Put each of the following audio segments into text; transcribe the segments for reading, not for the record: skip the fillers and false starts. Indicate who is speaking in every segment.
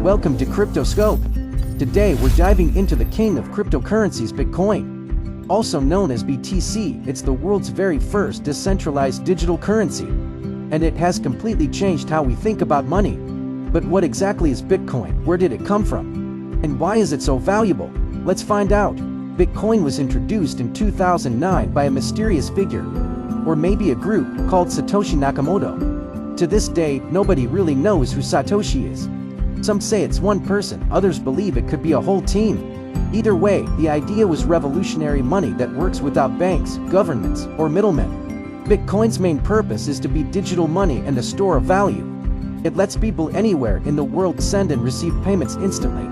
Speaker 1: Welcome to Cryptoscope. Today we're diving into the king of cryptocurrencies, Bitcoin. Also known as BTC, it's the world's very first decentralized digital currency. And it has completely changed how we think about money. But what exactly is Bitcoin? Where did it come from? And why is it so valuable? Let's find out. Bitcoin was introduced in 2009 by a mysterious figure, or maybe a group, called Satoshi Nakamoto. To this day, nobody really knows who Satoshi is. Some say it's one person, others believe it could be a whole team. Either way, the idea was revolutionary money that works without banks, governments, or middlemen. Bitcoin's main purpose is to be digital money and a store of value. It lets people anywhere in the world send and receive payments instantly,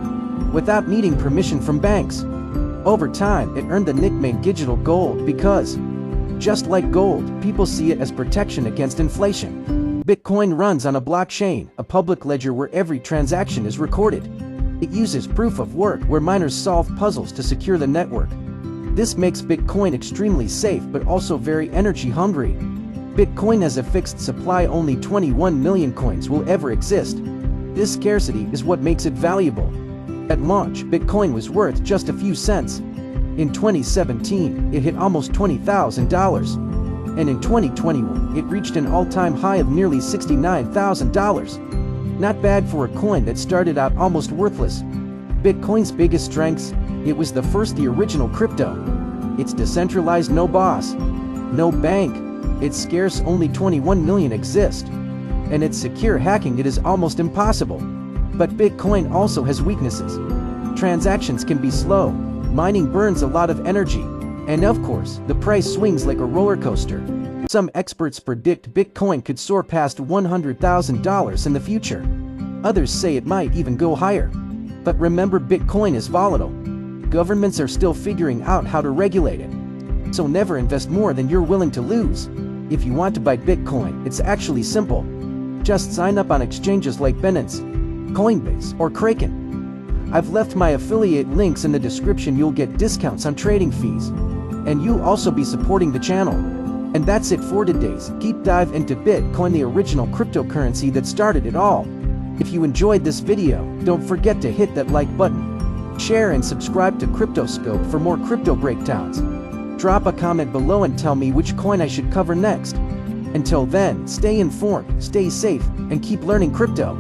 Speaker 1: without needing permission from banks. Over time, it earned the nickname digital gold because, just like gold, people see it as protection against inflation. Bitcoin runs on a blockchain, a public ledger where every transaction is recorded. It uses proof of work where miners solve puzzles to secure the network. This makes Bitcoin extremely safe but also very energy hungry. Bitcoin has a fixed supply, only 21 million coins will ever exist. This scarcity is what makes it valuable. At launch, Bitcoin was worth just a few cents. In 2017, it hit almost $20,000. And in 2021, it reached an all-time high of nearly $69,000. Not bad for a coin that started out almost worthless. Bitcoin's biggest strengths: it was the original crypto. It's decentralized, no boss, no bank. It's scarce, only 21 million exist. And it's secure, hacking it is almost impossible. But Bitcoin also has weaknesses. Transactions can be slow, mining burns a lot of energy, and of course, the price swings like a roller coaster. Some experts predict Bitcoin could soar past $100,000 in the future. Others say it might even go higher. But remember, Bitcoin is volatile. Governments are still figuring out how to regulate it. So never invest more than you're willing to lose. If you want to buy Bitcoin, it's actually simple. Just sign up on exchanges like Binance, Coinbase, or Kraken. I've left my affiliate links in the description. You'll get discounts on trading fees. And you'll also be supporting the channel. And that's it for today's deep dive into Bitcoin, the original cryptocurrency that started it all. If you enjoyed this video, don't forget to hit that like button, share and subscribe to Cryptoscope for more crypto breakdowns. Drop a comment below and tell me which coin I should cover next. Until then, stay informed, stay safe, and keep learning crypto.